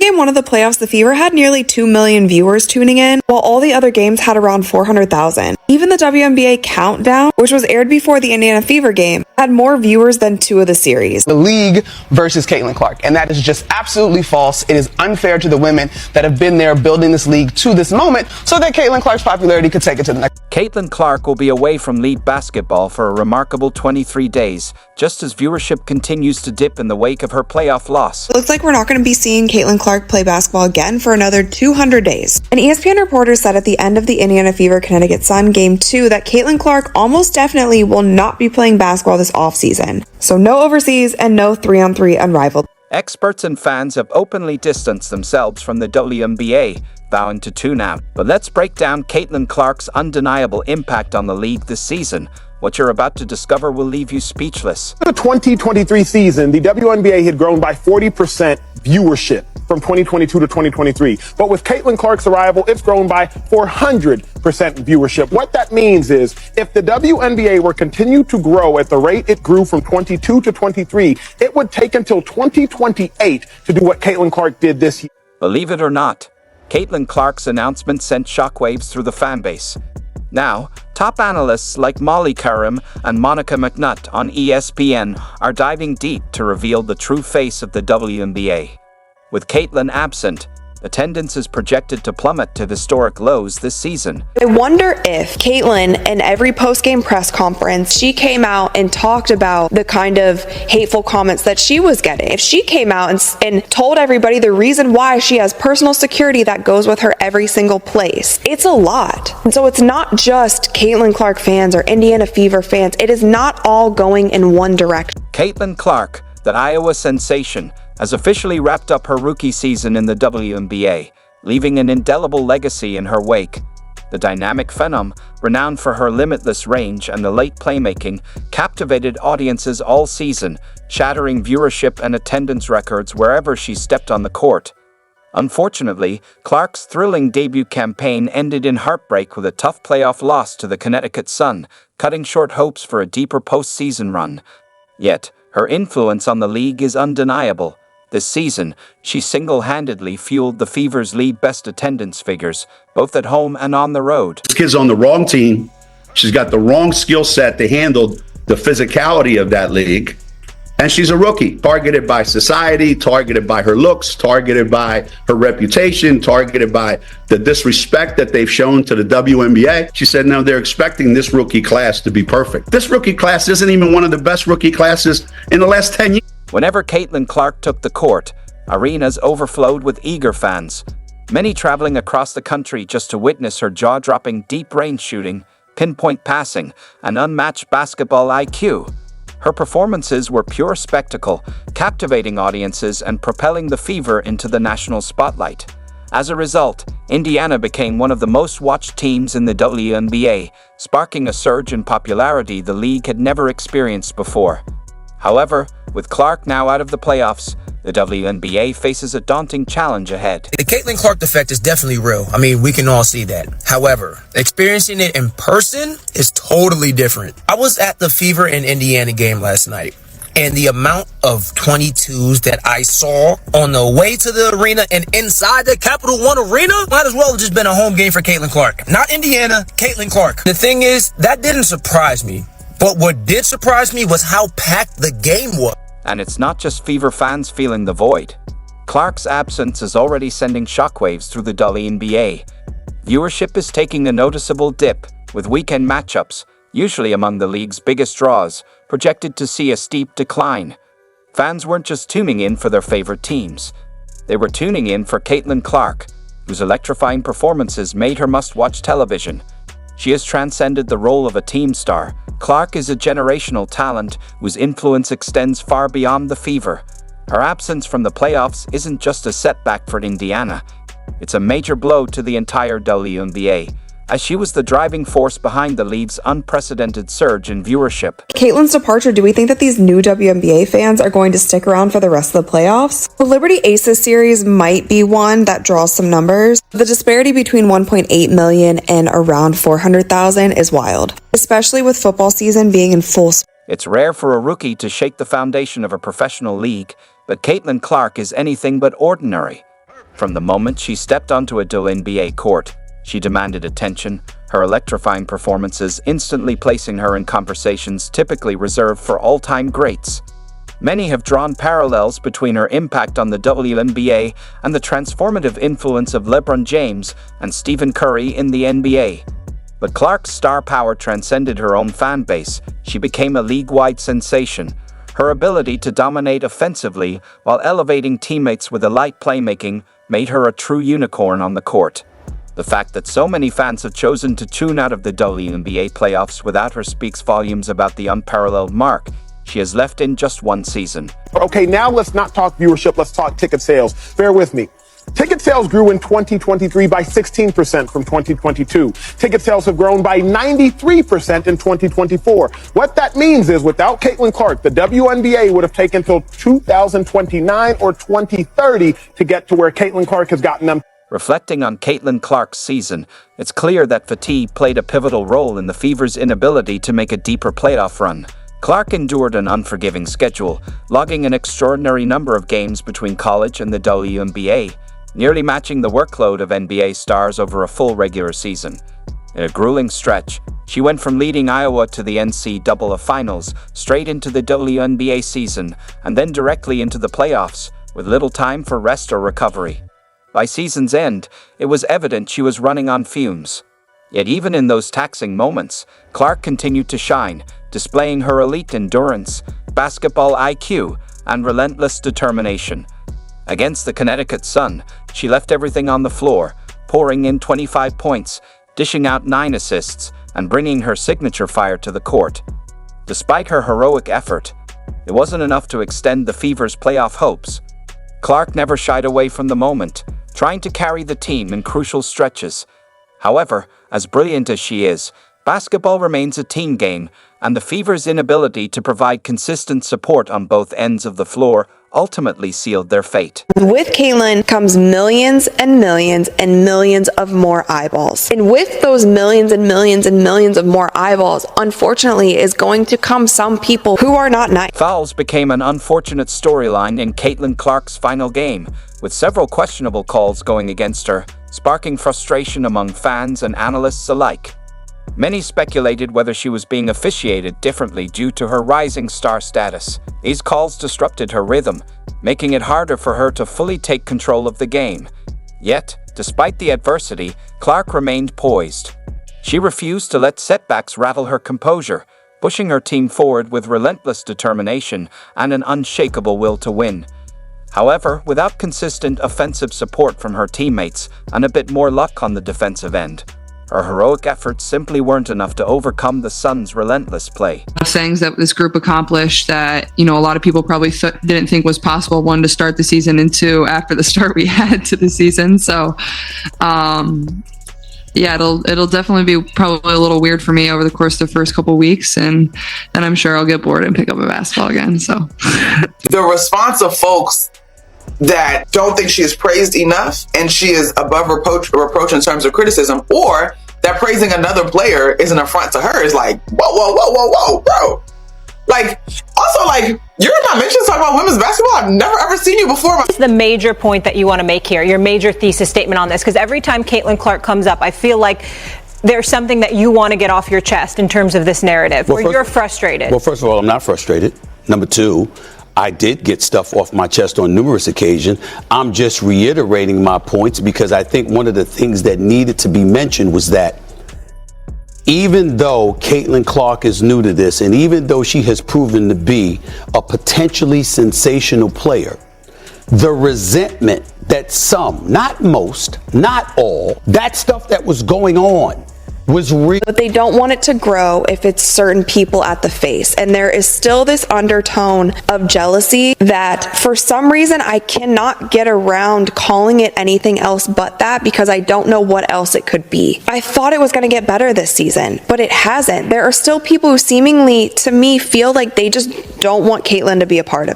Game 1 of the playoffs, the Fever had nearly 2 million viewers tuning in, while all the other games had around 400,000. Even the WNBA Countdown, which was aired before the Indiana Fever game, had more viewers than 2 of the series. The league versus Caitlin Clark, and that is just absolutely false. It is unfair to the women that have been there building this league to this moment so that Caitlin Clark's popularity could take it to the next. Caitlin Clark will be away from league basketball for a remarkable 23 days, just as viewership continues to dip in the wake of her playoff loss. It looks like we're not going to be seeing Caitlin Clark play basketball again for another 200 days. An ESPN reporter said at the end of the Indiana Fever Connecticut Sun Game 2 that Caitlin Clark almost definitely will not be playing basketball this offseason. So no overseas and no 3-on-3 unrivaled. Experts and fans have openly distanced themselves from the WNBA, vowing to tune out. But let's break down Caitlin Clark's undeniable impact on the league this season. What you're about to discover will leave you speechless. The 2023 season, the WNBA had grown by 40% viewership from 2022 to 2023. But with Caitlin Clark's arrival, it's grown by 400% viewership. What that means is if the WNBA were continue to grow at the rate it grew from 22 to 23, it would take until 2028 to do what Caitlin Clark did this year. Believe it or not, Caitlin Clark's announcement sent shockwaves through the fanbase. Now, top analysts like Molly Karam and Monica McNutt on ESPN are diving deep to reveal the true face of the WNBA. With Caitlin absent, attendance is projected to plummet to historic lows this season. I wonder if Caitlin, in every post-game press conference, she came out and talked about the kind of hateful comments that she was getting. If she came out and told everybody the reason why she has personal security that goes with her every single place, it's a lot. And so it's not just Caitlin Clark fans or Indiana Fever fans. It is not all going in one direction. Caitlin Clark, that Iowa sensation, has officially wrapped up her rookie season in the WNBA, leaving an indelible legacy in her wake. The dynamic phenom, renowned for her limitless range and the late playmaking, captivated audiences all season, shattering viewership and attendance records wherever she stepped on the court. Unfortunately, Clark's thrilling debut campaign ended in heartbreak with a tough playoff loss to the Connecticut Sun, cutting short hopes for a deeper postseason run. Yet, her influence on the league is undeniable. This season, she single-handedly fueled the Fever's league best attendance figures, both at home and on the road. This kid's on the wrong team. She's got the wrong skill set to handle the physicality of that league. And she's a rookie, targeted by society, targeted by her looks, targeted by her reputation, targeted by the disrespect that they've shown to the WNBA. She said, no, they're expecting this rookie class to be perfect. This rookie class isn't even one of the best rookie classes in the last 10 years. Whenever Caitlin Clark took the court, arenas overflowed with eager fans, many traveling across the country just to witness her jaw-dropping deep-range shooting, pinpoint passing, and unmatched basketball IQ. Her performances were pure spectacle, captivating audiences and propelling the Fever into the national spotlight. As a result, Indiana became one of the most watched teams in the WNBA, sparking a surge in popularity the league had never experienced before. However, with Clark now out of the playoffs, the WNBA faces a daunting challenge ahead. The Caitlin Clark effect is definitely real. I mean, we can all see that. However, experiencing it in person is totally different. I was at the Fever in Indiana game last night, and the amount of 22s that I saw on the way to the arena and inside the Capital One Arena might as well have just been a home game for Caitlin Clark. Not Indiana, Caitlin Clark. The thing is, that didn't surprise me. But what did surprise me was how packed the game was. And it's not just Fever fans feeling the void. Clark's absence is already sending shockwaves through the WNBA. Viewership is taking a noticeable dip, with weekend matchups, usually among the league's biggest draws, projected to see a steep decline. Fans weren't just tuning in for their favorite teams. They were tuning in for Caitlin Clark, whose electrifying performances made her must-watch television. She has transcended the role of a team star. Clark is a generational talent whose influence extends far beyond the Fever. Her absence from the playoffs isn't just a setback for Indiana. It's a major blow to the entire WNBA, as she was the driving force behind the league's unprecedented surge in viewership. Caitlin's departure, do we think that these new WNBA fans are going to stick around for the rest of the playoffs? The Liberty Aces series might be one that draws some numbers. The disparity between 1.8 million and around 400,000 is wild, especially with football season being in full swing. It's rare for a rookie to shake the foundation of a professional league, but Caitlin Clark is anything but ordinary. From the moment she stepped onto a WNBA court, she demanded attention, her electrifying performances instantly placing her in conversations typically reserved for all-time greats. Many have drawn parallels between her impact on the WNBA and the transformative influence of LeBron James and Stephen Curry in the NBA. But Clark's star power transcended her own fan base. She became a league-wide sensation. Her ability to dominate offensively while elevating teammates with elite playmaking made her a true unicorn on the court. The fact that so many fans have chosen to tune out of the WNBA playoffs without her speaks volumes about the unparalleled mark she has left in just one season. Okay, now let's not talk viewership, let's talk ticket sales. Bear with me. Ticket sales grew in 2023 by 16% from 2022. Ticket sales have grown by 93% in 2024. What that means is without Caitlin Clark, the WNBA would have taken till 2029 or 2030 to get to where Caitlin Clark has gotten them. Reflecting on Caitlin Clark's season, it's clear that fatigue played a pivotal role in the Fever's inability to make a deeper playoff run. Clark endured an unforgiving schedule, logging an extraordinary number of games between college and the WNBA, nearly matching the workload of NBA stars over a full regular season. In a grueling stretch, she went from leading Iowa to the NCAA Finals, straight into the WNBA season, and then directly into the playoffs, with little time for rest or recovery. By season's end, it was evident she was running on fumes. Yet even in those taxing moments, Clark continued to shine, displaying her elite endurance, basketball IQ, and relentless determination. Against the Connecticut Sun, she left everything on the floor, pouring in 25 points, dishing out 9 assists, and bringing her signature fire to the court. Despite her heroic effort, it wasn't enough to extend the Fever's playoff hopes. Clark never shied away from the moment, trying to carry the team in crucial stretches. However, as brilliant as she is, basketball remains a team game, and the Fever's inability to provide consistent support on both ends of the floor ultimately sealed their fate. With Caitlin comes millions and millions and millions of more eyeballs. And with those millions and millions and millions of more eyeballs, unfortunately, is going to come some people who are not nice. Fouls became an unfortunate storyline in Caitlin Clark's final game, with several questionable calls going against her, sparking frustration among fans and analysts alike. Many speculated whether she was being officiated differently due to her rising star status. These calls disrupted her rhythm, making it harder for her to fully take control of the game. Yet, despite the adversity, Clark remained poised. She refused to let setbacks rattle her composure, pushing her team forward with relentless determination and an unshakable will to win. However, without consistent offensive support from her teammates and a bit more luck on the defensive end, her heroic efforts simply weren't enough to overcome the Suns' relentless play. Things that this group accomplished that, a lot of people probably didn't think was possible, one, to start the season, and two, after the start we had to the season. So, yeah, it'll definitely be probably a little weird for me over the course of the first couple weeks, and then I'm sure I'll get bored and pick up a basketball again. So, the response of folks that don't think she is praised enough and she is above reproach in terms of criticism, or that praising another player is an affront to her, is like, whoa, bro. Like, also, like, you're in my mentions talking about women's basketball. I've never ever seen you before. What's the major point that you want to make here, your major thesis statement on this? Because every time Caitlin Clark comes up, I feel like there's something that you want to get off your chest in terms of this narrative, where you're frustrated. Well, first of all, I'm not frustrated. Number two, I did get stuff off my chest on numerous occasions. I'm just reiterating my points because I think one of the things that needed to be mentioned was that even though Caitlin Clark is new to this, and even though she has proven to be a potentially sensational player, the resentment that some, not most, not all, that stuff that was going on was real. But they don't want it to grow if it's certain people at the face. And there is still this undertone of jealousy that for some reason I cannot get around calling it anything else but that, because I don't know what else it could be. I thought it was going to get better this season, but it hasn't. There are still people who seemingly, to me, feel like they just don't want Caitlin to be a part of it.